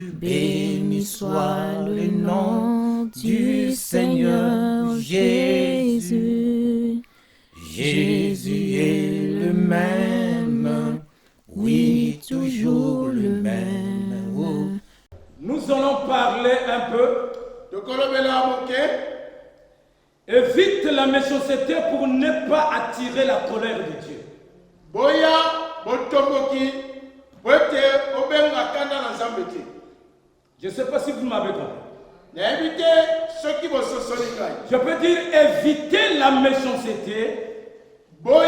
Béni soit le nom du Seigneur Jésus. Jésus est le même, oui, toujours le même. Oh. Nous allons parler un peu. Évite la méchanceté pour ne pas attirer la colère de Dieu. Je ne sais pas si vous m'avez compris. Je peux dire éviter la méchanceté pour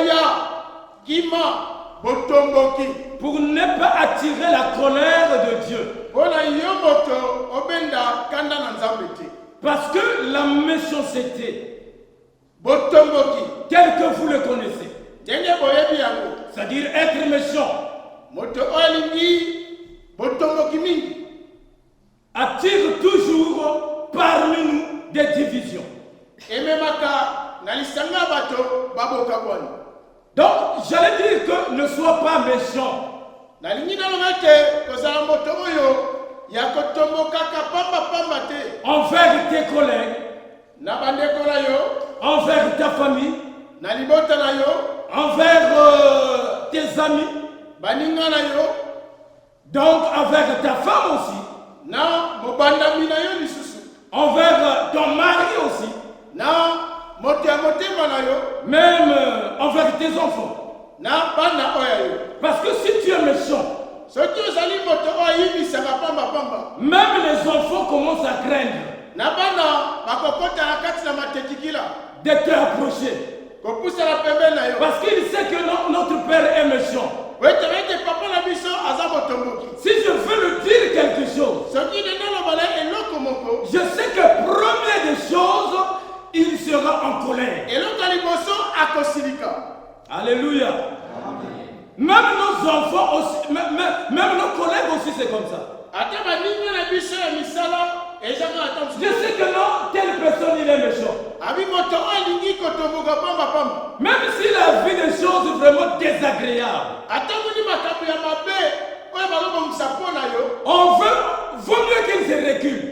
ne pas attirer la colère de Dieu. Parce que la méchanceté, tel que vous le connaissez, c'est-à-dire être méchant, attire toujours parmi nous des divisions. Donc, j'allais dire que ne sois pas méchant. Envers tes collègues, envers ta famille, envers tes amis, donc envers ta femme aussi, envers ton mari aussi, même envers tes enfants. Parce que si tu es méchant, même les enfants commencent à craindre de te approcher. Parce qu'il sait que notre Père est méchant. Si je veux lui dire quelque chose, je sais que première des choses, il sera en colère. Alléluia. Même nos enfants aussi, même nos collègues aussi, c'est comme ça. Je sais que non, telle personne il est méchant. Même s'il a vu des choses vraiment désagréables, vaut mieux qu'il se recule.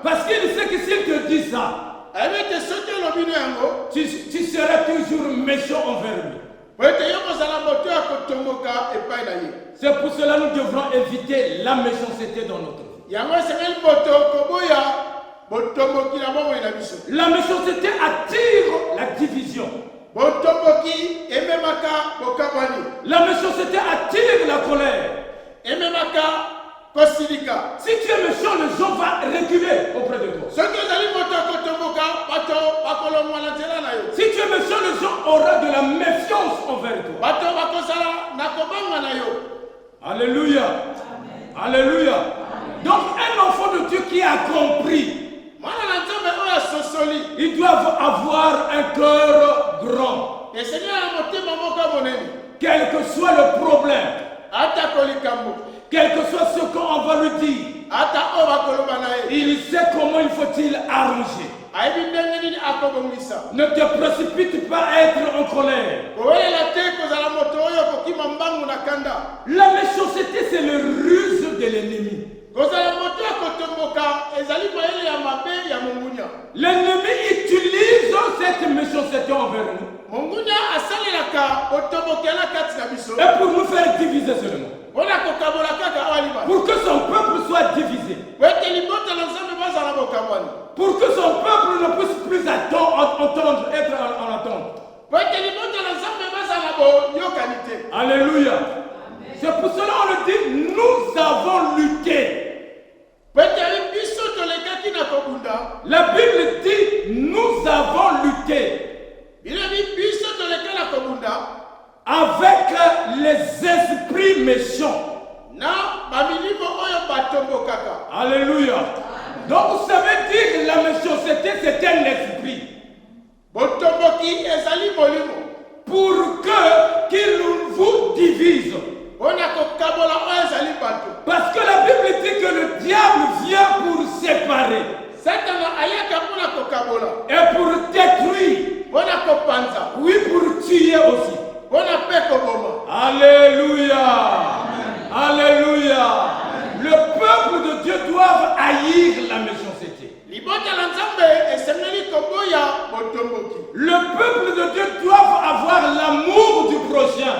Parce qu'il sait que s'il te dit ça, tu seras toujours méchant envers lui. C'est pour cela que nous devrons éviter la méchanceté dans notre vie. La méchanceté attire la division. La méchanceté attire la colère. Si tu es méchant, les gens vont reculer auprès de toi. Si tu es méchant, les gens auront de la méfiance envers toi. Alléluia. Alléluia. Donc un enfant de Dieu qui a compris, ils doivent avoir un cœur grand. Quel que soit le problème, quel que soit ce qu'on va lui dire, il sait comment il faut-il arranger. Ne te précipite pas à être en colère. La méchanceté, c'est le ruse de l'ennemi. L'ennemi utilise cette méchanceté envers nous. Et pour nous faire diviser seulement. Pour que son peuple soit divisé. Pour que son peuple ne puisse plus entendre, être en attente. Alléluia. C'est pour cela qu'on le dit, nous avons lutté. La Bible dit, nous avons lutté avec les esprits méchants. Alléluia. Donc ça veut dire que la méchanceté c'est un esprit. Pour qu'il vous divise. Parce que la Bible dit que le diable vient pour séparer. Et pour détruire. Oui, pour tuer aussi. Alléluia. Alléluia. Le peuple de Dieu doit avoir l'amour du prochain.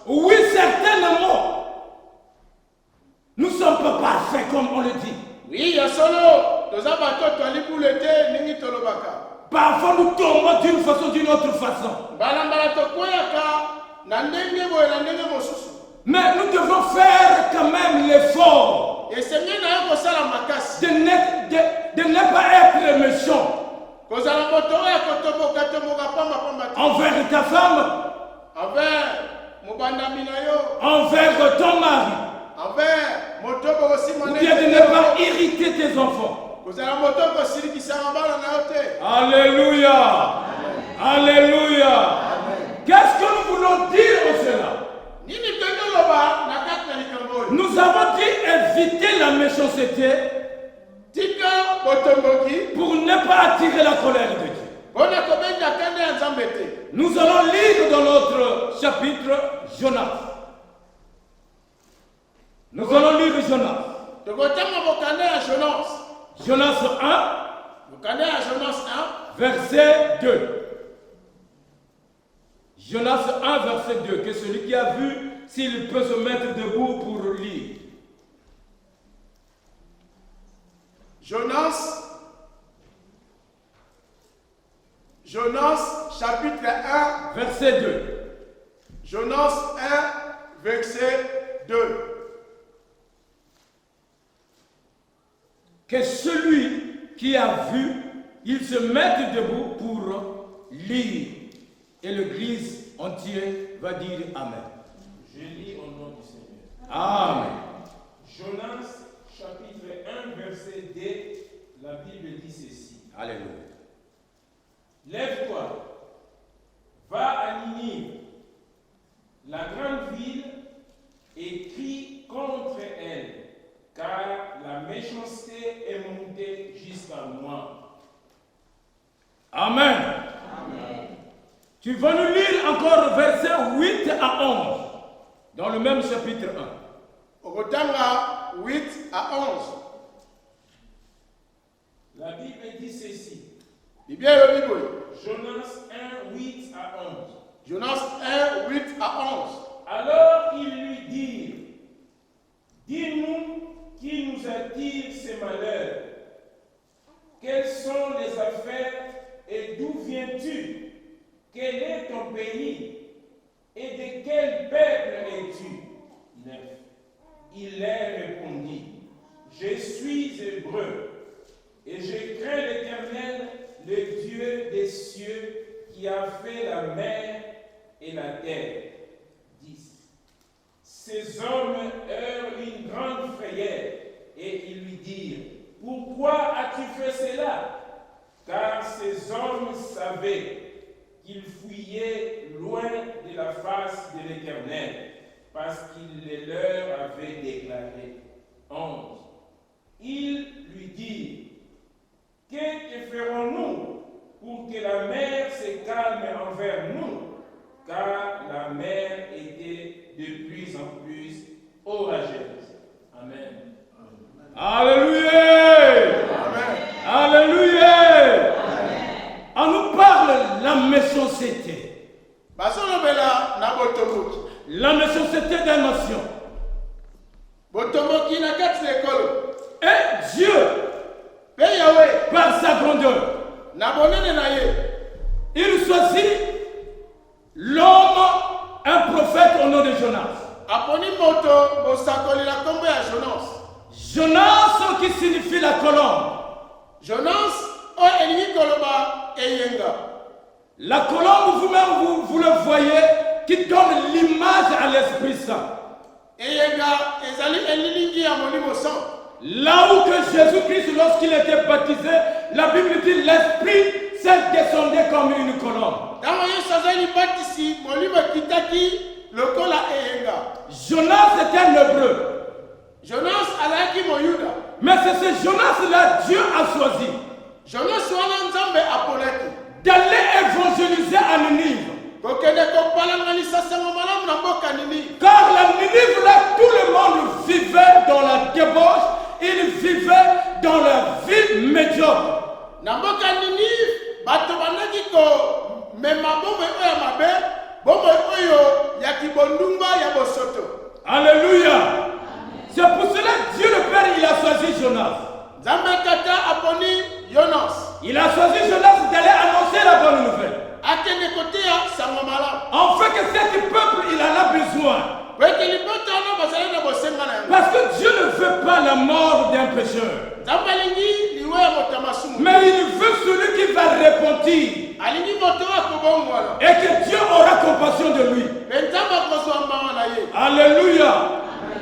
Oui, certainement. Nous ne sommes pas parfaits comme on le dit. Oui, Parfois nous tombons d'une façon, d'une autre façon. Mais nous devons faire quand même l'effort de ne pas être méchant envers ta femme, envers ton mari, ou bien de ne pas irriter tes enfants. Alléluia. Alléluia. Qu'est-ce que nous voulons dire au cela? Nous avons dit éviter la méchanceté pour ne pas attirer la colère de Dieu. Nous allons lire dans notre chapitre Jonas. Nous allons lire Jonas. Jonas 1, verset 2. Jonas 1, verset 2. Que celui qui a vu, s'il peut se mettre debout pour lire. Jonas, chapitre 1, verset 2. Jonas 1, verset 2. Que celui qui a vu, il se mette debout pour lire. Et l'église entière va dire Amen. Je lis au nom du Seigneur. Amen. Jonas, chapitre 1, verset 2, la Bible dit ceci. Alléluia. Lève-toi, va à Ninive, la grande ville, et crie contre elle, car la méchanceté est montée jusqu'à moi. Amen. Amen. Tu vas nous lire encore versets 8 à 11 dans le même chapitre 1. 8 à 11. La Bible dit ceci. Jonas 1, 8 à 11. Jonas 1, 8 à 11. Alors ils lui dirent, dis-nous qui nous attire ces malheurs. Quelles sont les affaires et d'où viens-tu? Quel est ton pays? Et de quel peuple es-tu? 9. Il leur répondit, je suis hébreu, et je crains l'Éternel, le Dieu des cieux, qui a fait la mer et la terre. 10. Ces hommes eurent une grande frayeur, et ils lui dirent, pourquoi as-tu fait cela? Car ces hommes savaient qu'ils fuyaient loin de la face de l'Éternel, parce qu'il les leur avait déclaré. 11. Ils lui dirent, que ferons-nous pour que la mer se calme envers nous? Car la mer était de plus en plus orageuse. Amen. Alléluia. Amen. Alléluia. On nous parle de la méchanceté. La méchanceté des nations. Et Dieu, par sa grandeur, il choisit l'homme, un prophète au nom de Jonas. Jonas qui signifie la colombe. La colombe, vous-même, vous le voyez, qui donne l'image à l'Esprit Saint. Là où que Jésus-Christ, lorsqu'il était baptisé, la Bible dit l'Esprit s'est descendu comme une colombe. Jonas était un hébreu. Mais c'est ce Jonas-là Dieu a choisi d'aller évangéliser à Ninive. Car la Ninive, là, tout le monde vivait dans la débauche, ils vivaient dans la vie Job. Na mboka Ninive, bato bandaki ko mema bomoi oyo ya mabe, bomoi oyo ya kibondumba ya bosoto. Alléluia. C'est pour cela que Dieu le Père, il a choisi Jonas. Nzambe tata aponi Jonas. Il a choisi Jonas d'aller annoncer la bonne nouvelle. Akende kotea sango malamu. En fait que cet peuple, il en a besoin. Weke libota na bazali na bosenga na yango. Parce que Dieu ne veut pas la mort d'un pécheur. Nzambe alingi liwe ya moto ya masumu. Mais il veut celui qui va repentir. Alingi moto akobongwana. Et que Dieu aura compassion de lui. Me nzambe akozwa mbawa na ye. Alléluia.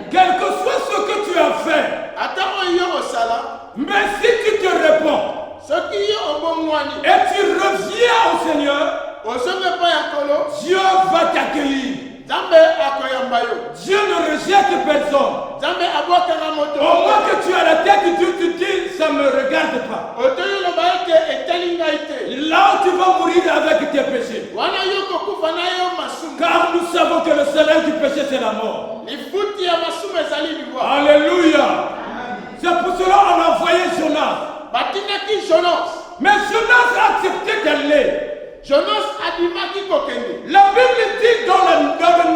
Quel que soit ce que tu as fait. Ata oyo osala. Mais si tu te réponds. Soki yo obongwani. Et tu reviens au Seigneur. Osonge pa ya kolo. Dieu va t'accueillir. Nzambe akoyamba yo. Dieu ne rejette personne. Nzambe abwakanga moto. Au moins que tu as la tête, tu dis, ça ne me regarde pas. Otoyo loba ete etali ngai te. Là où tu vas mourir avec tes péchés. Wana yo kokufa na yo masumu. Car nous savons que le salaire du péché, c'est la mort. Lifuti ya masumu ezali liwa. Alléluia. C'est pour cela qu'on a envoyé Jonas. Batindaki Jonas. Mais Jonas a accepté d'aller. Jonas adimaki kokende. La Bible dit dans le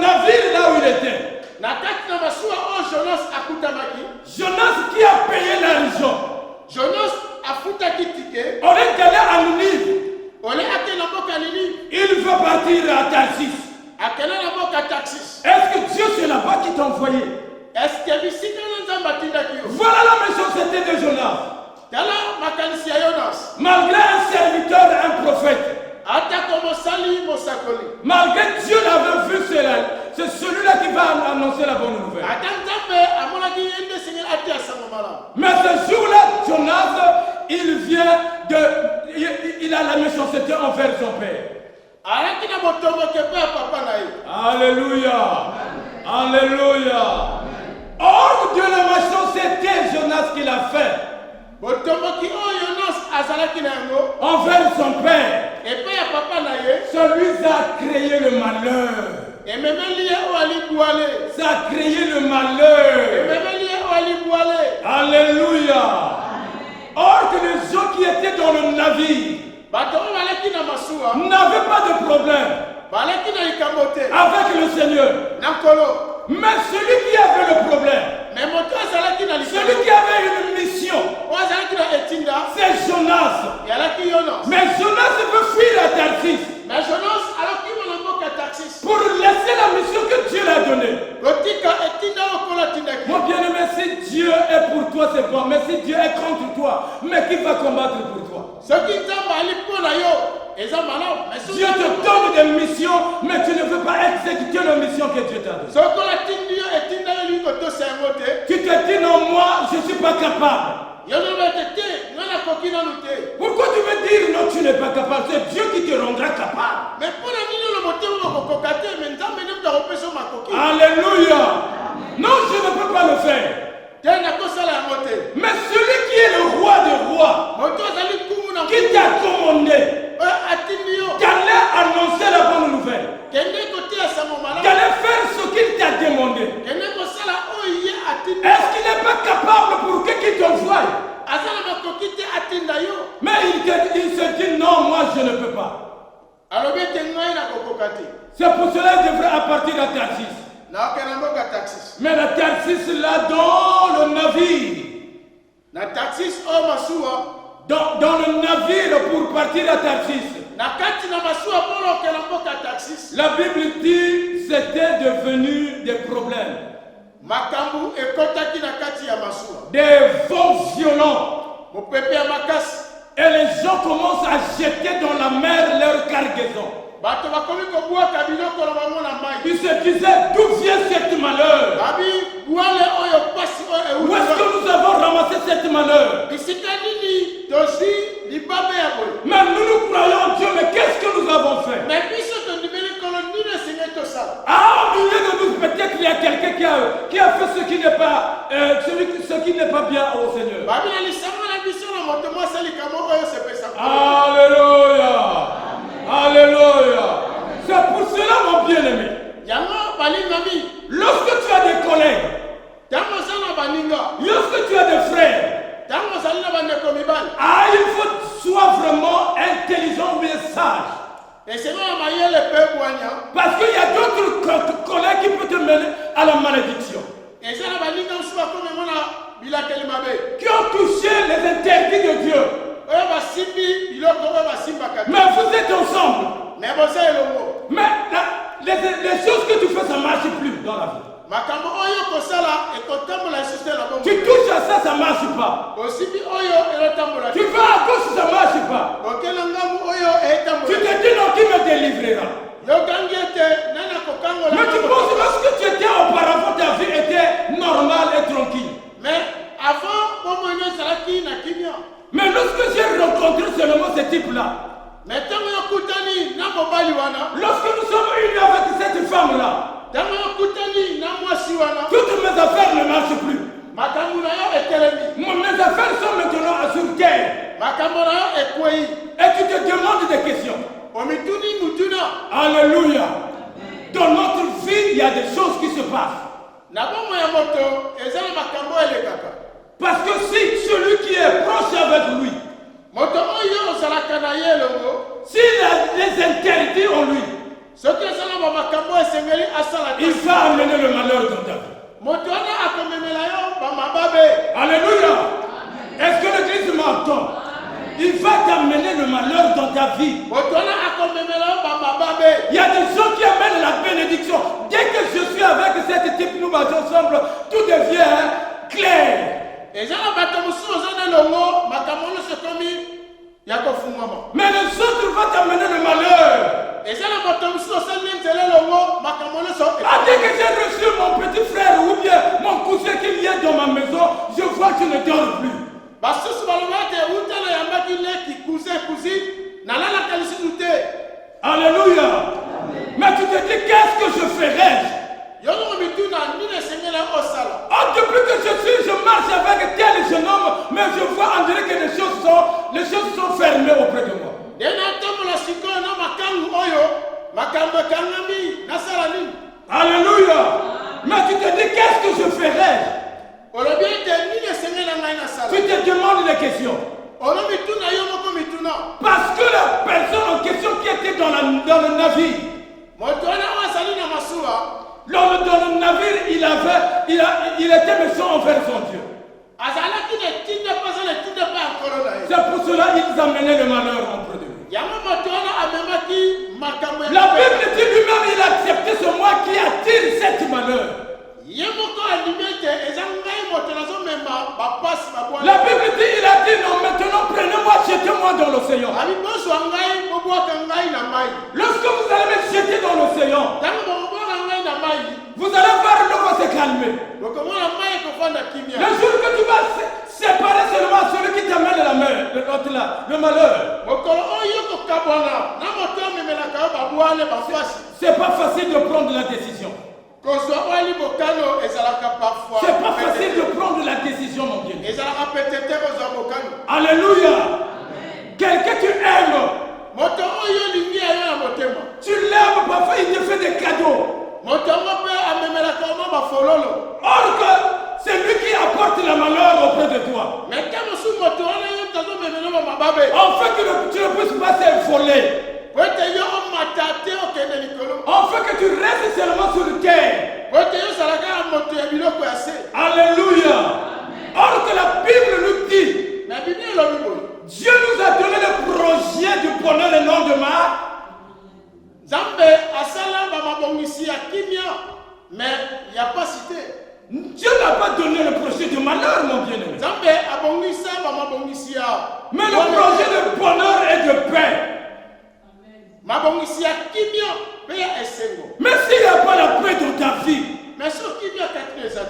navire là où il était. Na kati na masuwa o Jonas akutamaki. Jonas qui a payé l'argent. Jonas afutaki tike. On est allé à Ninive. Ole ake na mboka Ninive. Il veut partir à Tarsis. Akele na mboka Tarsis. Est-ce que Dieu c'est là-bas qui t'a envoyé? Est-ce que bisika na Nzambe atindaki yo? Voilà la méchanceté de Jonas. Tala makanisi ya Jonas. Malgré un serviteur, un prophète. Ata komosali mosakoli. Malgré Dieu l'avait vu, c'est celui-là qui va annoncer la bonne nouvelle. Ata Nzambe amonaki yende Seigneur ate asango malamu. Mais ce jour-là, Jonas, il a la méchanceté envers son père. Alaki na botongo kepe ya papa na ye. Alléluia. Alléluia. Hors de la méchanceté, Jonas qu'il a fait. Botomboki o Jonas azalaki na yango. Envers son père. Epe ya papa na ye. Celui qui a créé le malheur. Ememeli ye o ali bwale. Ça a créé le malheur. Ememeli ye o ali bwale. Alléluia. Or que les gens qui étaient dans le navire Bato o balaki na masuwa. n'avaient pas de problème Balaki na likambo te. avec le Seigneur. Na nkolo. Mais celui qui avait le problème, Me moto azalaki na likambo. celui qui avait une mission, O azalaki na etinda. c'est Jonas. Yalaki Jonas. Mais Jonas veut fuir à Tarsis Mais Jonas aloki mo na mboka Tarsis. pour laisser la mission que Dieu l'a donnée. Kotika etinda okola tindaki. Mon bien-aimé, si Dieu est pour toi, c'est bon. Mais si Dieu est contre toi, mais qui va combattre pour toi? Soki Nzambe ali mpo na yo eza malamu. Mais soki Dieu te donne des missions, mais tu ne veux pas exécuter la mission que Dieu t'a donnée. sokola tindi yo etinda yo lingi kotosa yango te. Tu te dis non, moi, je ne suis pas capable. Yo loba ete te nga nakoki nanu te. Pourquoi tu veux dire non, tu n'es pas capable? C'est Dieu qui te rendra capable. Mais mpo na nini yo motema bakokoka te. Mais Nzambe nde mutu akopesa yo makoki. Alléluia. Non, je ne peux pas le faire. Te nakosala yango te. Mais celui qui est le roi des rois, Moto azali nkumu na qui t'a commandé oyo atindi yo. d'aller annoncer la bonne nouvelle, Kende koteya sango malamu. d'aller faire ce qu'il t'a demandé, Kende kosala oyo ye atindi. est-ce qu'il n'est pas capable pour qu'il t'envoie? Aza na makoki te atinda yo. Mais il se dit non, moi je ne peux pas. Alobi ete ngai nakokoka te. C'est pour cela qu'il devrait partir à Tarsis. Naokende na mboka Tarsis. Mais la Tarsis là dans le navire, Na Tarsis oyo masuwa. dans le navire pour partir à Tarsis, Na kati na masuwa mpona okende mboka Tarsis. la Bible dit c'était devenu des problèmes, Makambu ekotaki na kati ya masuwa. des vents violents. Mopepe ya makasi. Et les gens commencent à jeter dans la mer leur cargaison. Bato bakomi kobwaka biloko na bango na mai. Ils se disaient d'où vient cette malheur? Babi bwale oyo pasi oyo Où est-ce euti. que nous avons ramassé cette malheur? Bisika nini tosi libabe ya boye. Mais nous croyons en Dieu, mais qu'est-ce que nous avons fait? Mais biso tondimeli kolo nini esengi tosala. Ah, au milieu de nous, peut-être qu'il y a quelqu'un qui a fait ce qui n'est pas, ce qui n'est pas bien au Seigneur. Babi na lisanga na biso na moto mwasi likambo oyo sepesa. Alléluia. Alléluia. C'est pour cela, mon bien-aimé, Yango balingami. lorsque tu as des collègues, Tango zala baninga. lorsque tu as des frères, Tango zala Ah, il faut soit vraiment intelligent ou bien sage. Parce qu'il y a d'autres collègues qui peuvent te mener à la malédiction. Qui ont touché les interdits de Dieu. Mais vous êtes ensemble. Mais les choses que tu fais, ça ne marche plus dans la vie. Tu touches à ça, ça ne marche pas. Tu vas à gauche, ça ne marche pas. Tu te dis non, qui me délivrera. Mais tu penses que lorsque tu étais auparavant, ta vie était normale et tranquille. Mais lorsque j'ai rencontré seulement ce type-là, lorsque nous sommes unis avec cette femme-là, toutes mes affaires ne marchent plus. Mes affaires sont maintenant sur terre. Et tu te demandes des questions. Alléluia. Dans notre vie, il y a des choses qui se passent. Parce que si celui qui est proche avec lui, s'il a les interdits en lui, il va amener le malheur dans ta vie. Alléluia. Est-ce que l'église m'entend? Il va t'amener le malheur dans ta vie. Il y a des gens qui amènent la bénédiction. Dès que je suis avec cette type, nous marchons ensemble, tout devient clair. Mais les autres vont t'amener le malheur. Dès que j'ai reçu mon petit frère ou bien mon cousin qui vient dans ma maison, je vois que je ne dors plus. Alléluia. Mais tu te dis, qu'est-ce que je ferai? Depuis que je marche avec tel jeune homme, mais je vois en dirait que les choses sont fermées auprès de moi. Alléluia. Mais tu te dis, qu'est-ce que je ferai? Tu te demandes des questions. Parce que la personne en question qui était dans le navire, dans le navire, il était méchant envers son Dieu. C'est pour cela qu'ils amenaient le malheur auprès de lui. La Bible dit lui-même, il a accepté ce moi qui attire cette malheur. La Bible dit, il a dit non, maintenant prenez-moi, jetez-moi dans l'océan. Lorsque vous allez me jeter dans l'océan, vous allez voir l'eau va se calmer. Le jour que tu vas séparer seulement celui qui t'amène la mer, le malheur. C'est pas facile de prendre la décision. C'est pas facile de prendre la décision, mon bien. Alléluia. Quelqu'un que tu aimes, tu l'aimes, parfois il te fait des cadeaux. Or que c'est lui qui apporte le malheur auprès de toi. En fait que tu ne puisses pas s'affoler. En fait que tu restes seulement sur terre. Alléluia. Or que la Bible nous dit, Dieu nous a donné le projet du bonheur et non de mal. Mais il n'y a pas cité. Dieu n'a pas donné le projet de malheur, mon bien-aimé. Mais le projet de bonheur et de paix. Mais s'il n'y a pas la paix dans ta vie,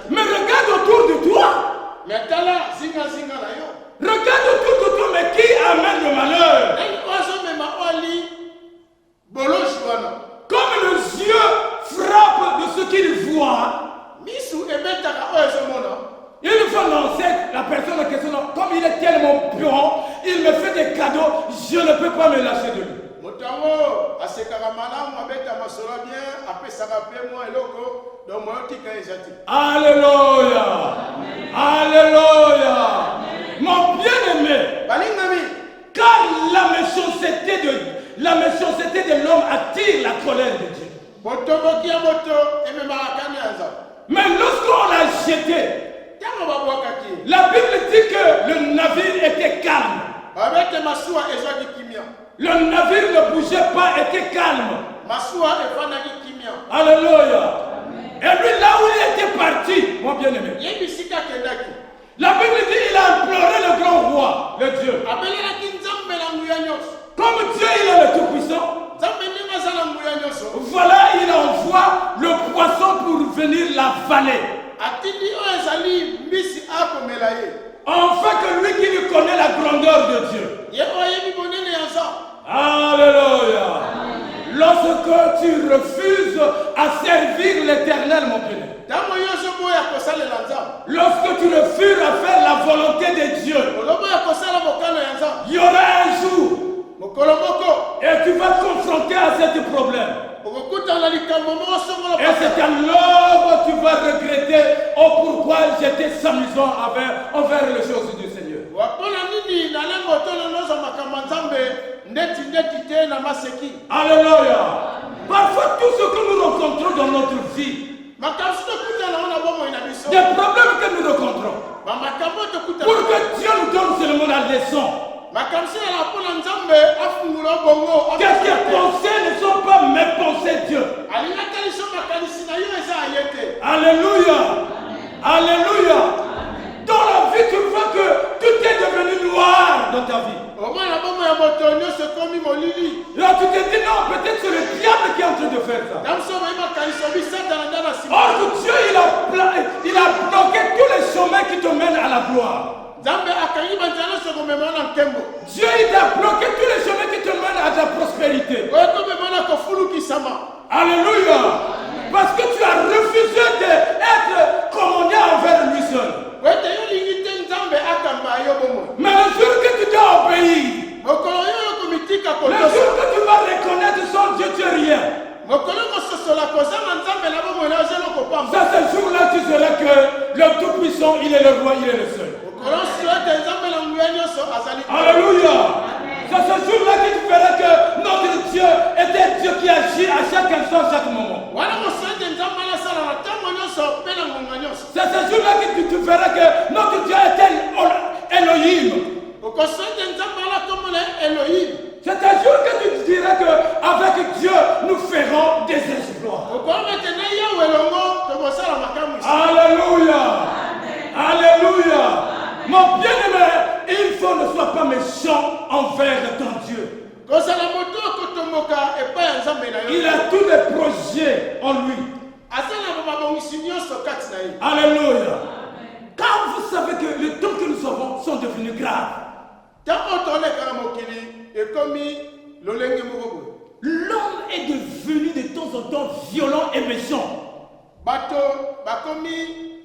mais regarde autour de toi. Regarde autour de toi, mais qui amène le malheur? Comme les yeux frappent de ce qu'ils voient, il faut lancer la personne en question. Comme il est tellement bon, il me fait des cadeaux, je ne peux pas me lâcher de lui. Alléluia. Alléluia. Mon bien méchanceté de l'homme attire la colère de Dieu. botomboki ya moto ememaka kanda ya nzambe. Mais lorsqu'on l'a jeté, Ntango babwakaki la Bible dit que le navire était calme. babete masuwa ezwaki kimia. Le navire ne bougeait pas, était calme. Masuwa efandaki kimia. Alléluia. Et lui, là où il était parti, mon bien-aimé, Ye bisika akendaki la Bible dit qu'il a imploré le grand roi, le Dieu. abelelaki nzambe na nguya nyonso. Comme Dieu, il est le Tout-Puissant, Nzambe ndenge aza na nguya nyonso voilà, il envoie le poisson pour venir l'avaler. atindi oyo ezali mbisi akomela ye. Enfin que lui qui lui connaît la grandeur de Dieu. Ye oyo ayebi bonene ya nzambe. Alléluia. Lorsque tu refuses à servir l'Éternel, mon bien-aimé, Ntango nyonso boya kosalela nzambe lorsque tu refuses à faire la volonté de Dieu, oloboya kosala mokano ya nzambe il y aura un jour mokolo moko et tu vas te confronter à ce problème. okokutana likambo moko songola Et c'est alors que tu vas regretter, oh pourquoi j'étais s'amusant envers les choses du Seigneur. mpona nini nalengo tolo noza makambo ya nzambe ndeti te na maseki. Alléluia. Parfois tout ce que nous rencontrons dans notre vie, makambo so tokutana ngo na bomoi na biso des problèmes que nous rencontrons, bamakambo pour tokutana que Dieu nous donne seulement la leçon. makambo so yala mpona nzambe afungula bongo Que tes pensées ne sont pas mes pensées, Dieu. alingaka liso makanisi na yo eza aye te. Alléluia. Alléluia. Dans la vie, tu vois que tout est devenu noir dans ta vie. omwana bomo ya moto nyonso ekomi molili. Là, tu te dis non, peut-être c'est le diable qui est en train de faire ça. ntango so oyebi makanisi obi satana nde na nsima. Or que Dieu, il a bloqué tous les chemins qui te mènent à la gloire. nzambe akangi banzela nyonso komema na nkembo. Dieu, il a bloqué tous les chemins qui te mènent à ta prospérité. oyo komema na kofulukisama. Alléluia. Parce que tu as refusé d'être commandé envers lui seul. wete yo olingi te nzambe akamba yo bomoi. Mais le jour que tu dois obéir, mokolo yo oyo komitika le kotosa. jour que tu vas reconnaître son Dieu, tu es rien. mokolo kososola kozanga nzambe na bomoi na ozela kopamba. Ça, ce jour-là, tu sauras que le Tout-Puissant, il est le roi, il est le seul. mokolo sio ete nzambe na nguya nyonso azali. Alléluia. C'est ce jour-là qui te fera que notre Dieu est un Dieu qui agit à chaque instant, à chaque moment. wana mosolo ete nzambe alasala na ntango nyonso mpe na ngonga nyonso. C'est ce jour-là que tu verras que notre Dieu est un Elohim. okosolo ete nzambe alakomona Elohim. C'est un jour que tu diras qu'avec Dieu, nous ferons des exploits. okoyeba ete na yawe elongo tokosala makambo isi. Alléluia. Alléluia. Mon bien-aimé, il faut ne sois pas méchant envers ton Dieu. kozala moto okotomboka epai ya nzambe na Il yo. a tous les projets en lui. aza na mabongisi nyonso kati na ye. Alléluia. Quand vous savez que les temps que nous avons sont devenus graves, ntango toleka na mokili ekomi lolenge moko boye. l'homme est devenu de temps en temps violent et méchant. bato bakomi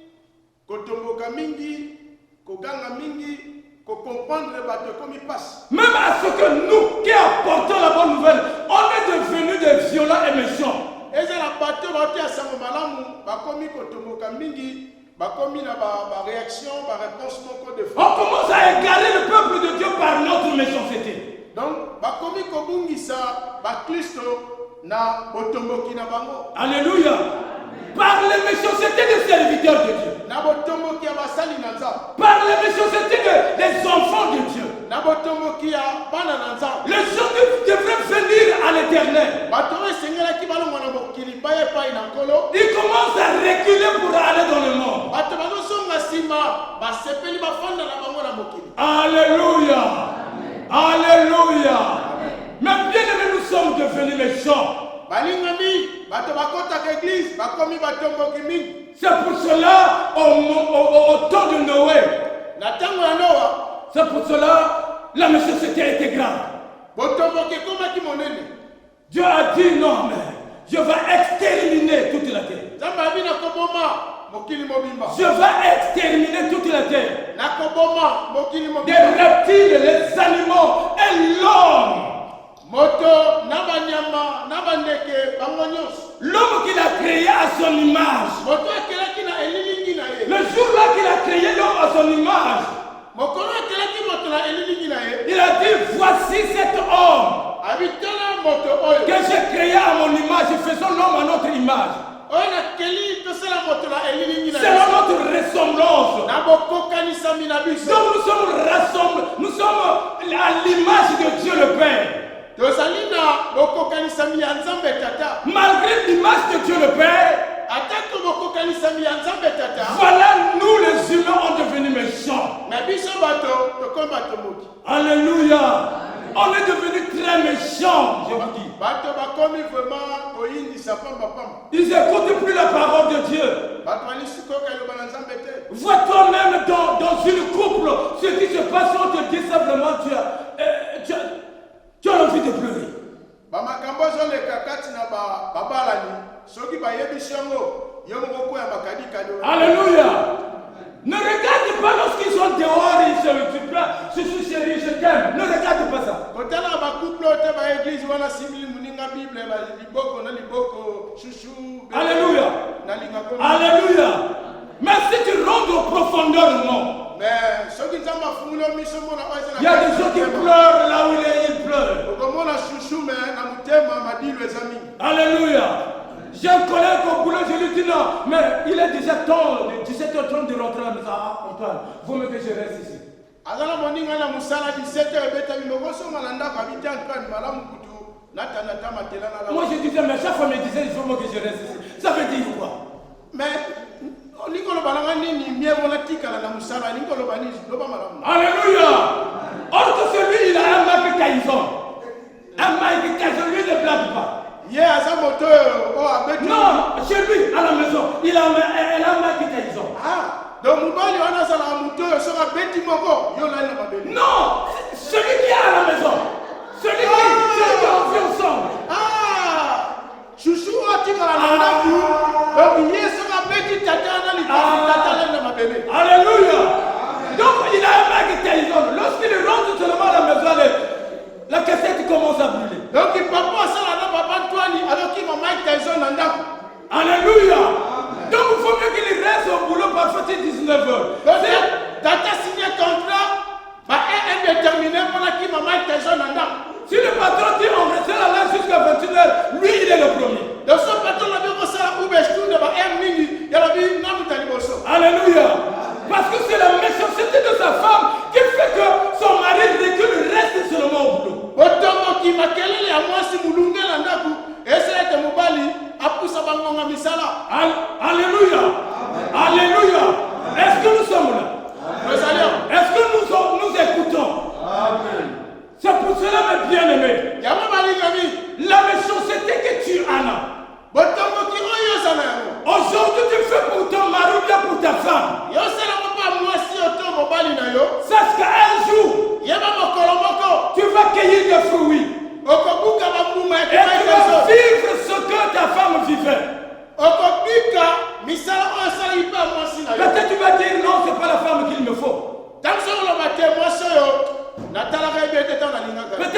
kotomboka mingi koganga mingi kocomprendre bato ekomi pasi. Même à ce que nous qui apportons la bonne nouvelle, on est devenus des violents et méchants. ezala bato bato ya sango malamu bakomi kotomboka mingi bakomi na baréaction baréponse moko de On commence à égarer le peuple de Dieu par notre méchanceté. donc bakomi kobungisa baklisto na botomboki na bango. Alléluia. Par les méchancetés des serviteurs de Dieu. na botomboki ya basali na nzambe. Par les méchancetés des enfants de Dieu. na botomboki ya bana na nzambe. Les gens devraient venir à l'Éternel. bato oyo esengelaki balongwa na mokili baya epai na nkolo. Ils commencent à reculer pour aller dans le monde. bato bazosonga nsima basepeli bafanda na bango na mokili. Alléluia. Alléluia. Mais bien aimés, nous sommes devenus méchants. balingami bato bakotaka eglise bakomi batomboki mingi. C'est pour cela, au temps de Noé, na ntango ya noa c'est pour cela, la méchanceté a été grave. botomboki ekomaki monene. Dieu a dit non, mais je vais exterminer toute la terre. nzambe abi nakoboma mokili mobimba. Je vais exterminer toute la terre. nakoboma mokili Des mobimba. reptiles, les animaux et l'homme. moto na banyama na bandeke bango nyonso. L'homme qu'il a créé à son image. moto akelaki na elilingi na ye. Le jour-là qu'il a créé l'homme à son image, mokolo akelaki moto Il a dit, voici cet homme que j'ai créé à mon image, faisons l'homme à notre image. Selon notre ressemblance. Donc nous sommes rassemblés, nous sommes à l'image de Dieu le Père. Malgré l'image de Dieu le Père, voilà, nous les humains on est devenus méchants. Alléluia. On est devenus très méchants, je vous dis. Ils n'écoutent plus la parole de Dieu. Vois toi-même dans une couple, ce qui se passe, on te dit simplement, tu as envie de pleurer. Alléluia. Ne regarde pas lorsqu'ils sont dehors, ils se plaignent, je chérie, je t'aime. Ne regarde pas ça. Alléluia. Alléluia. Mais si tu rentres au profondeur, non. Il y a des gens qui pleurent là où ils pleurent. Alléluia. J'ai un collègue au boulot, je lui dis non, mais il est déjà temps, 17h30 de rentrer à la maison. Ah, Antoine, vaut mieux que je reste ici. Moi je disais, mais chaque fois me disait, il faut mieux que je reste ici. Ça veut dire quoi? Alléluia. Or que celui, il a un Mike Tyson. Un Mike Tyson, lui ne blague pas. Non, chez lui, à la maison, elle a un Mike Tyson. Non, celui qui est à la maison. Celui qui on vit ensemble. Alléluia. Donc il a un Mike Tyson. Lorsqu'il rentre seulement à la maison, la cassette commence à brûler. Donc il peut pas ça là papa Antoine alors qu'il va Mike Tyson en dame. Alléluia. Donc il faut mieux qu'il reste au boulot parfois 19h. Tata signé contrat indéterminé pour qu'il va Mike Tyson en dame. Si le patron dit on reste là jusqu'à 21h, lui il est le premier. Donc son patron l'a bien passé à Oubestou de Mini, il a vu Namoutali Bosso. Alléluia. Parce que c'est la méchanceté de sa femme qui fait que son mari recule, reste seulement au boulot. Otombo qui m'a kelele à moi si moulunge landaku, essaye de mobali, apoussa bangonga misala. Alléluia. Alléluia. Est-ce que nous sommes là? Est-ce que nous écoutons? Amen. C'est pour cela, mes bien-aimés, la méchanceté que tu en as. Aujourd'hui, tu fais pour ton mari ou bien pour ta femme. Sache qu'un jour, tu vas cueillir des fruits. Et tu vas vivre ce que ta femme vivait. Peut-être tu vas dire non, c'est pas la femme qu'il me faut. Peut-être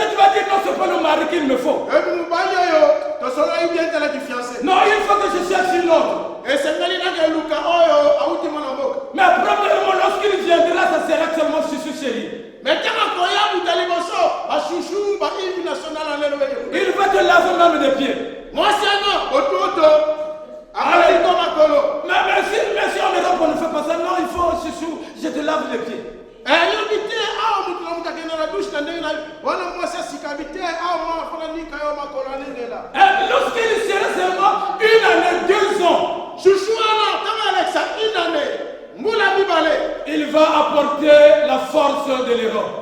tu vas dire non, c'est pas le mari qu'il me faut. Non, il faut que je cherche une autre. Mais premièrement, lorsqu'il viendra, ça sera seulement chouchou chéri. Il va te laver même des pieds. Mais si en Europe on ne fait pas ça, non, il faut chouchou, je te lave les pieds. Lorsqu'il serait seulement 1 année, 2 ans, il va apporter la force de l'Europe.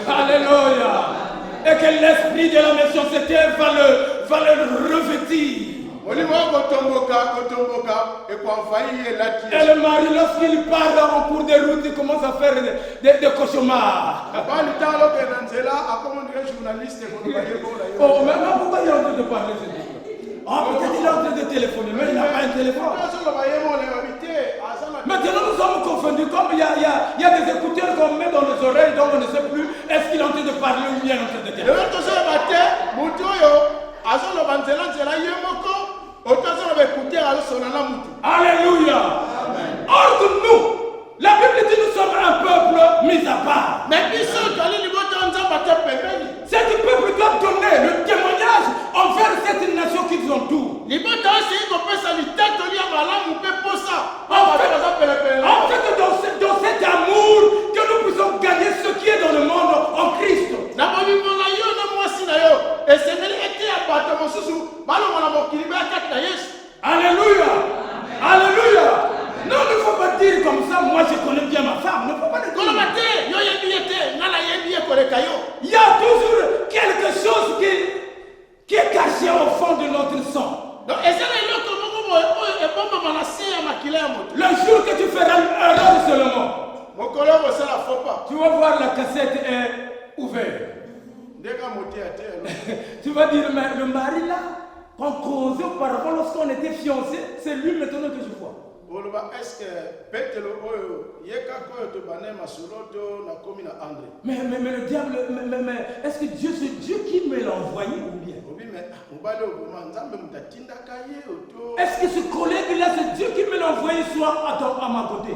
Alléluia. Et que l'esprit de la méchanceté va le revêtir. Et le mari, lorsqu'il part en cours de route, il commence à faire des cauchemars. Oh, maintenant pourquoi il est en train de parler? Peut-être il est en train de téléphoner, mais il n'a pas un téléphone. Maintenant nous sommes confondus, comme il y a des écouteurs qu'on met dans les oreilles, donc on ne sait plus est-ce qu'il est en train de parler ou bien en train de téléphoner. Alléluia. Or que nous, la Bible dit nous sommes un peuple mis à part. Mais biso toli libota nzamba te pembeni. Cet peuple doit donner le témoignage envers cette nation qu'ils entourent. Libota c'est ko pesa litato lia malamu pe posa. En fait, dans cet amour, que nous puissions gagner ce qui est dans le monde en Christ. Na bolingo na yo na mwasi na yo. Esengeli ete ya bato mosusu balongo na mokili ba kati na Yesu. Alléluia. Alléluia. Non, il ne faut pas dire comme ça, moi je connais bien ma femme. Ne faut pas dire comme ça. Il y a toujours quelque chose qui est caché au fond de notre sang. Le jour que tu feras l'erreur seulement, tu vas voir la cassette est ouverte. Tu vas dire, mais le mari là, qu'on causait auparavant lorsqu'on était fiancés, c'est lui maintenant que je vois. Mais le diable, est-ce que Dieu, c'est Dieu qui me l'a envoyé ou bien? Est-ce que ce collègue-là, c'est Dieu qui me l'a envoyé soit à ma côté?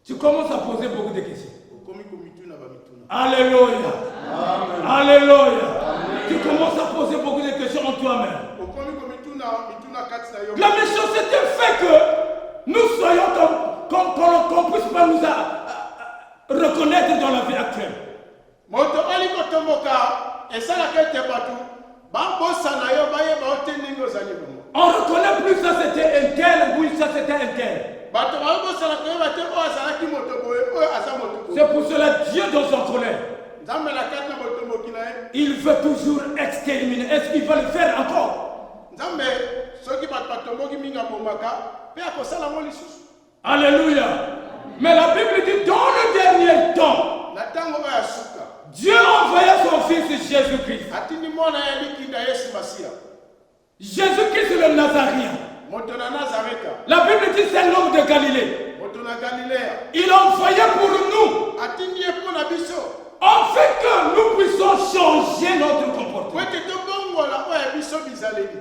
Tu commences à poser beaucoup de questions. Alléluia. Alléluia. Tu commences à poser beaucoup de questions en toi-même. La méchanceté fait que nous soyons qu'on puisse pas nous reconnaître dans la vie actuelle. On ne reconnaît plus ça c'était un tel, oui ça c'était un tel. C'est pour cela Dieu dans son colère, il veut toujours exterminer. Est-ce qu'il va le faire encore? Alléluia. Mais la Bible dit dans le dernier temps, Dieu envoya son fils Jésus-Christ. Jésus-Christ le Nazaréen. La Bible dit c'est l'homme de Galilée. Il a envoyé pour nous, afin que nous puissions changer notre comportement.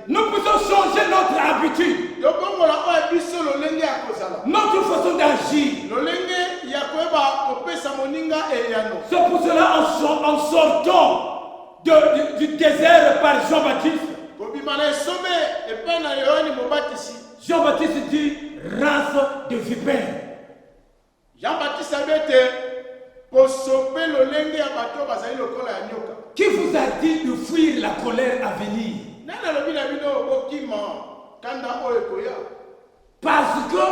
Nous puissions changer notre habitude, notre façon d'agir. C'est pour cela en sortant du désert par Jean-Baptiste, Jean-Baptiste dit race de vipères. Jean-Baptiste avait été qui vous a dit de fuir la colère à venir? Parce que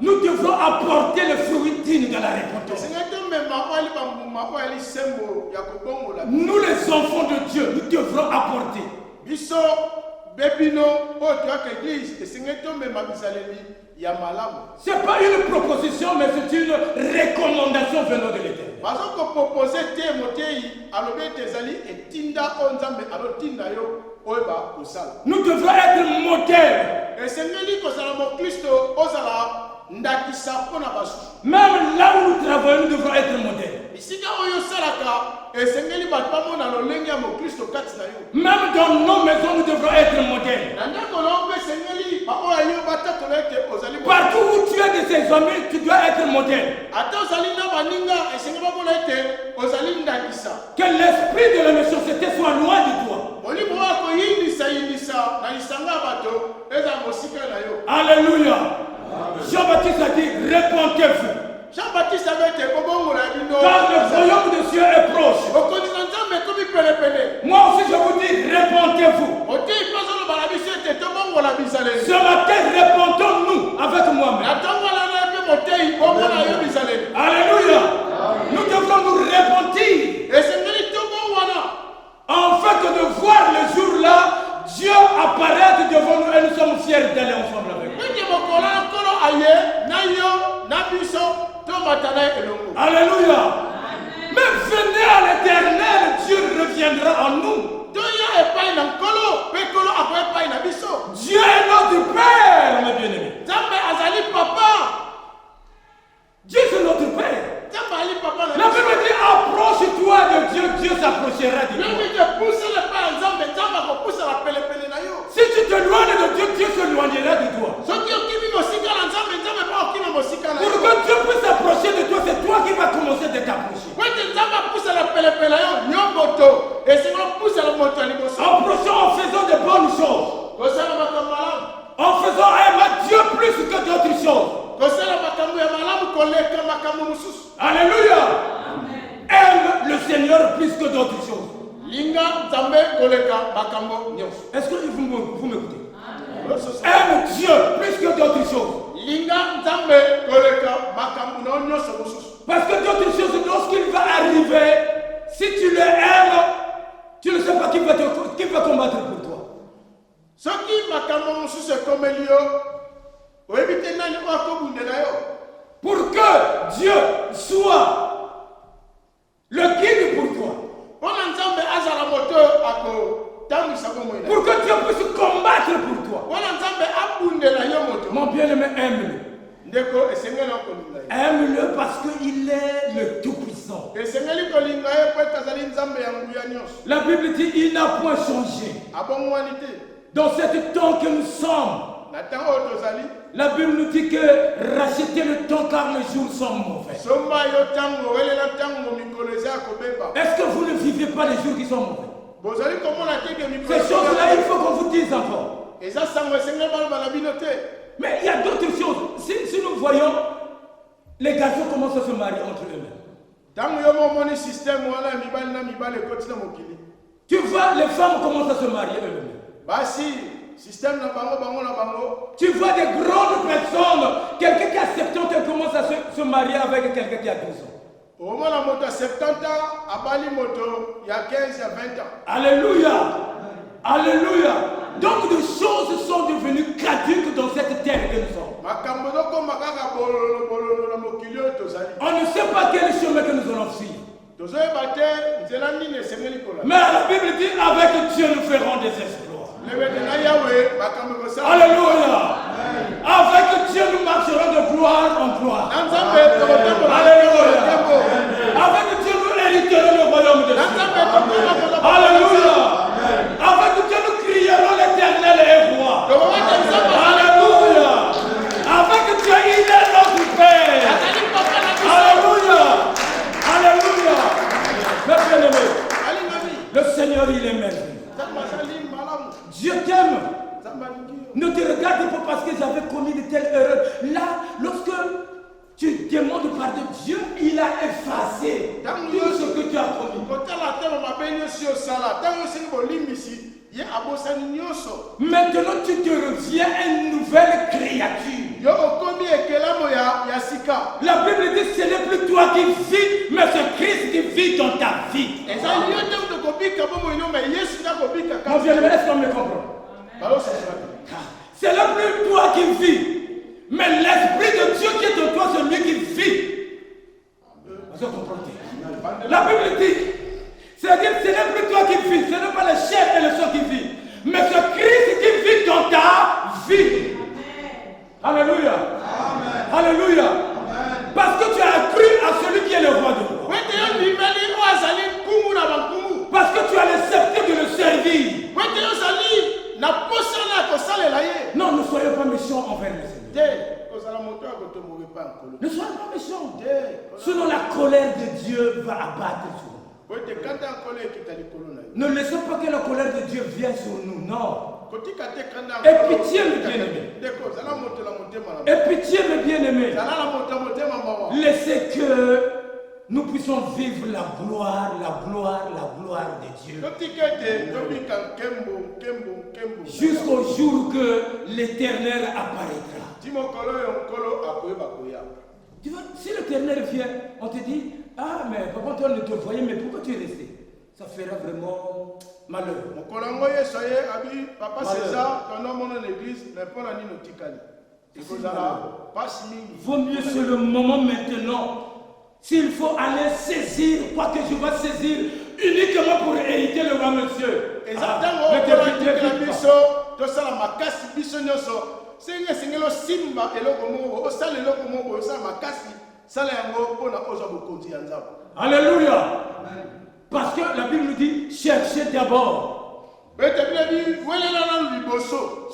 nous devons apporter le fruit digne de la repentance. Nous les enfants de Dieu, nous devrons apporter. Ce n'est pas une proposition, mais c'est une recommandation venant de l'Éternel. Nous devons être modèles. Même là où nous travaillons, nous devons être modèles. Même dans nos maisons, nous devrons être modèles. Partout où tu as de tes amis, tu dois être modèle. Que l'esprit de la méchanceté soit loin de toi. Alléluia. Jean-Baptiste a dit, répentez-vous. Jean-Baptiste avait été car le royaume de Dieu est proche. Moi aussi je vous dis, répentez-vous. Ce matin, répentons-nous avec moi-même. Alléluia. Nous devons nous repentir. En fait, de voir le jour-là, Dieu apparaître devant nous et nous sommes fiers d'aller ensemble avec lui. Alléluia. Mais venez à l'Éternel, Dieu reviendra en nous. Dieu est notre Père, mes bien-aimés. Dieu c'est notre Père. La Bible dit, approche-toi de Dieu, Dieu s'approchera de toi. Si tu t'éloignes de Dieu, Dieu s'éloignera de toi. Approchons en faisant de bonnes choses. En faisant aimer Dieu plus que d'autres choses. Alléluia. Aime le Seigneur plus que d'autres choses. Est-ce que vous m'écoutez? Aime Dieu plus que d'autres choses. Parce que d'autres choses, lorsqu'il va arriver, si tu le aimes, tu ne sais pas qui va combattre pour toi. Pour que Dieu soit le guide pour toi. Pour que Dieu puisse combattre pour toi. Mon bien-aimé, aime-le. Aime-le parce qu'il est le Tout-Puissant. La Bible dit qu'il n'a point changé. Dans ce temps que nous sommes, la Bible nous dit que rachetez le temps car les jours sont mauvais. Est-ce que vous ne vivez pas les jours qui sont mauvais? Ces choses-là, il faut qu'on vous dise encore. Mais il y a d'autres choses. Si nous voyons, les garçons commencent à se marier entre eux-mêmes. Tu vois, les femmes commencent à se marier eux-mêmes. Tu vois des grandes personnes, quelqu'un qui a 70 ans commence à se marier avec quelqu'un qui a 12 ans. Alléluia. Alléluia. Donc des choses sont devenues caduques dans cette terre que nous sommes. On ne sait pas quel chemin que nous allons suivre. Mais la Bible dit avec Dieu nous ferons des exploits. Alléluia. Avec Dieu nous marcherons de gloire en gloire. Alléluia. Avec Dieu nous hériterons le royaume de Dieu. Alléluia. Avec Dieu nous crierons l'Éternel est roi. Alléluia. Avec Dieu il est notre Père. Alléluia. Alléluia. Mes bien-aimés, le Seigneur il est merveilleux. Dieu t'aime. Ne te regarde pas parce que j'avais commis de telles erreurs. Là, lorsque tu demandes pardon, Dieu, il a effacé tout ce que tu as commis. Maintenant, tu te reviens une nouvelle créature. La Bible dit ce n'est plus toi qui vis, mais c'est Christ qui vit dans ta vie. Mon bien-aimé, est-ce qu'on me comprend? C'est n'est plus toi qui vis, mais l'Esprit de Dieu qui est en toi, c'est lui qui vit. Vous comprenez? La Bible dit, c'est-à-dire ce n'est plus toi qui vis, ce n'est pas le chair et le sang qui vit, mais c'est Christ qui vit dans ta vie. Alléluia. Alléluia. Parce que tu as cru à celui qui est le roi de roi. Parce que tu as accepté de le servir. Non, ne soyez pas méchants envers le Seigneur. Ne soyez pas méchants. Sinon la colère de Dieu va abattre sur nous. Ne laissez pas que la colère de Dieu vienne sur nous, non. Et pitié, mes bien-aimés. Et pitié, mes bien-aimés. Laissez que nous puissions vivre la gloire de Dieu. Jusqu'au jour que l'Éternel apparaîtra. Tu vois, si l'Éternel vient, on te dit, ah mais papa toi ne te voyais, mais pourquoi tu es resté? Ça fera vraiment malheur. Vaut mieux sur le moment maintenant. S'il faut aller saisir, quoi que je vais saisir, uniquement pour hériter le roi monsieur. Alléluia. Parce que la Bible nous dit, cherchez d'abord.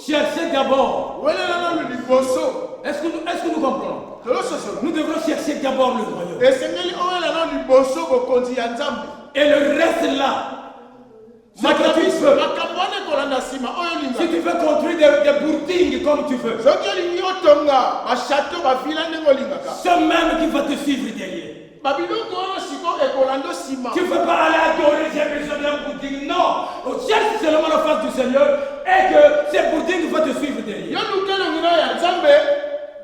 Cherchez d'abord Est-ce que nous comprenons? tolososola Nous devrons chercher d'abord le royaume. esengeli oyo elana liboso bokonzi ya nzambe Et le reste là, ce que tu veux. makambo wana ekolanda nsima oyo Si olinga tu veux construire des bourtings comme tu veux, soki olingi otonga bachateau bavila ndenge olingaka c'est même qui va te suivre derrière. babiloko oyo siko ekolanda nsima Tu ne peux pas aller adorer, j'ai besoin d'un boudding. Non, on cherche seulement la face du Seigneur et que ces bourddings vont te suivre derrière. yo luka elongina ya nzambe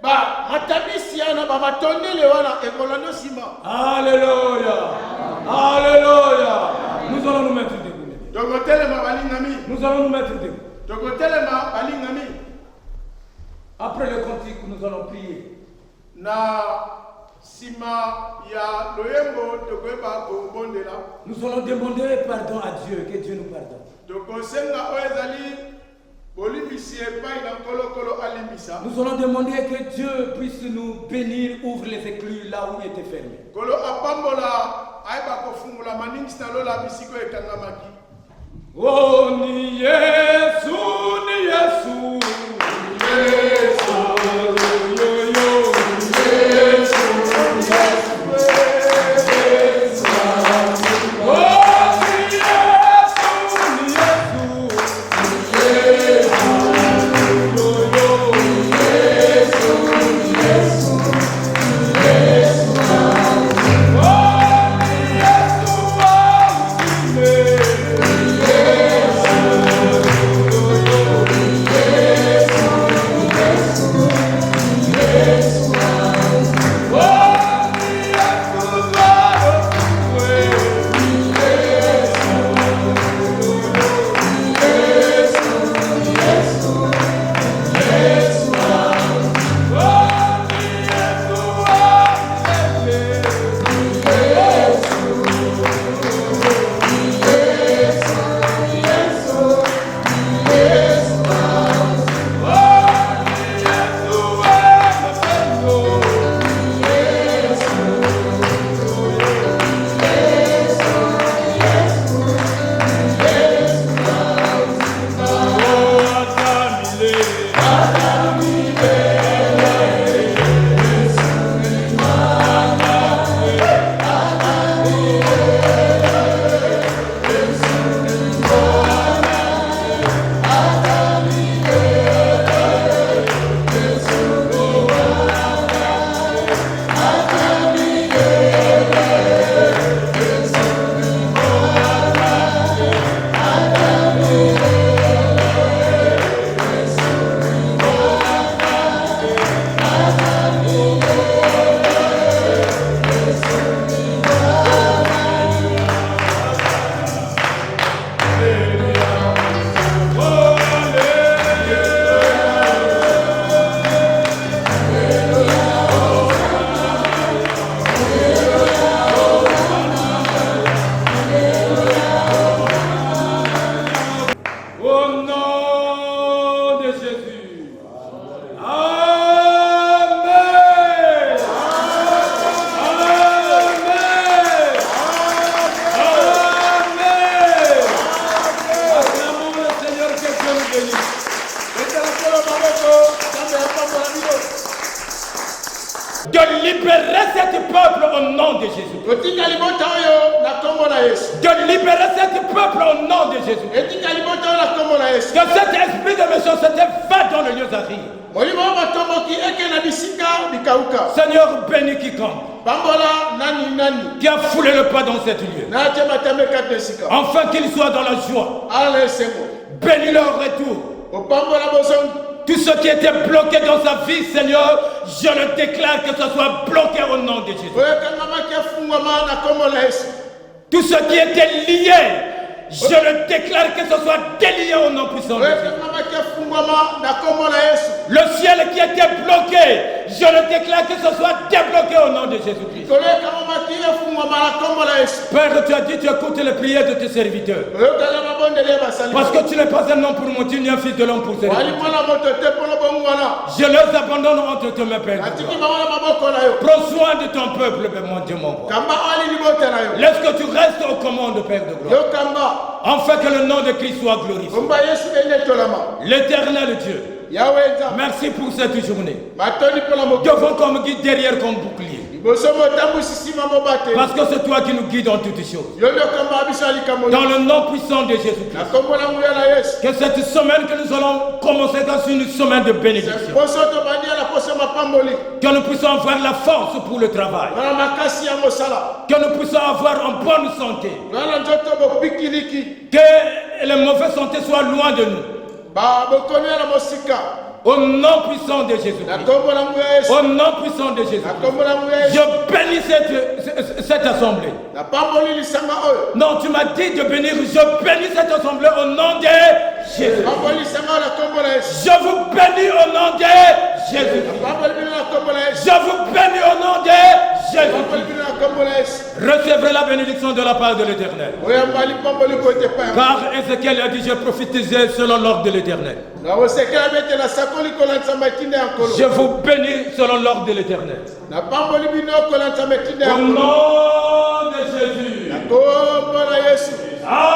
matabisi yana bamatondele wana ekolanda nsima Alléluia. Alléluia. Nous allons nous mettre debout. tokotelema balingami Nous allons nous mettre debout. tokotelema balingami Après le cantique, nous allons prier. na nsima ya loyembo tokoyeba kobondela Nous allons demander pardon à Dieu, que Dieu nous pardonne. tokosenga oyo ezali bolimbisi epai na nkolokolo alimbisa Nous allons demander que Dieu puisse nous bénir, ouvre les écluses là où il était fermé. kolo apambola ayeba kofungula maningisi na lola bisiko ekangamaki Oh, ni Yesu, ni Yesu, ni Yesu, yo, yo, ni Yesu, ni Yesu. Oh, ni Yesu, ni Yesu, ni Yesu, yo, yo, ni Yesu, ni Yesu, ni Yesu. Oh, ni Yesu, de libérer cet peuple au nom de Jésus. De libérer cet peuple au nom de Jésus. Que cet esprit de méchanceté va dans le lieu d'arrivée. Seigneur, bénis quiconque qui a foulé le pas dans cet lieu, afin qu'il soit dans la joie. Bénis leur retour. Tout ce qui était bloqué dans sa vie, Seigneur, je le déclare que ce soit bloqué au nom de Jésus. Tout ce qui était lié, je le déclare que ce soit délié au nom puissant de Jésus. Le ciel qui était bloqué, je le déclare que ce soit débloqué au nom de Jésus-Christ. Père, tu as dit, tu écoutes les prières de tes serviteurs. Parce que tu n'es pas un homme pour mentir, ni un fils de l'homme pour servir. Je les abandonne entre tes mains, Père. Prends soin de ton peuple, mon Dieu, mon roi. Laisse que tu restes aux commandes, Père de gloire. Afin que le nom de Christ soit glorifié. L'éternel Dieu, Yahweh nzambe Merci pour cette journée. matoni mpo na mokolo Devant comme guide, derrière comme bouclier. liboso motambwisi nsima mobate Parce que c'est toi qui nous guides en toutes choses. yo nde okamba biso ya likambo Dans le nom puissant de Jésus-Christ. na kombo na nguya na yesu Que cette semaine que nous allons commencer dans une semaine de bénédiction. poso tobandi ya na poso ya mapamboli Que nous puissions avoir la force pour le travail. wana makasi ya mosala Que nous puissions avoir en bonne santé. wana nzoto bopikiliki Que les mauvaises santé soient loin de nous. bokomi ya na mosika Au nom puissant de na Jésus-Christ. kombo na nguya yesu Au nom puissant de na Jésus-Christ. kombo na nguya yesu Je bénis cette assemblée. na pamboli lisanga oyo Non, tu m'as dit de bénir. Je bénis cette assemblée au nom de Jésus. pamboli lisanga oyo na kombo na yesu Je vous bénis au nom de Jésus. pamboli bino na kombo na yesu Je vous bénis au nom de pamboli Jésus. bino na kombo na yesu Recevez la bénédiction de la part de l'Éternel. oyambali pamboli kote pa Car Ézéchiel a dit, je prophétisais selon l'ordre de l'Éternel. na kosekela bete na sakoli kolandisa matinda ya nkolo Je vous bénis selon l'ordre de l'Éternel. na pamboli bino kolandisa matinda ya Au nkolo nom de Jésus. na kombo na yesu Amen.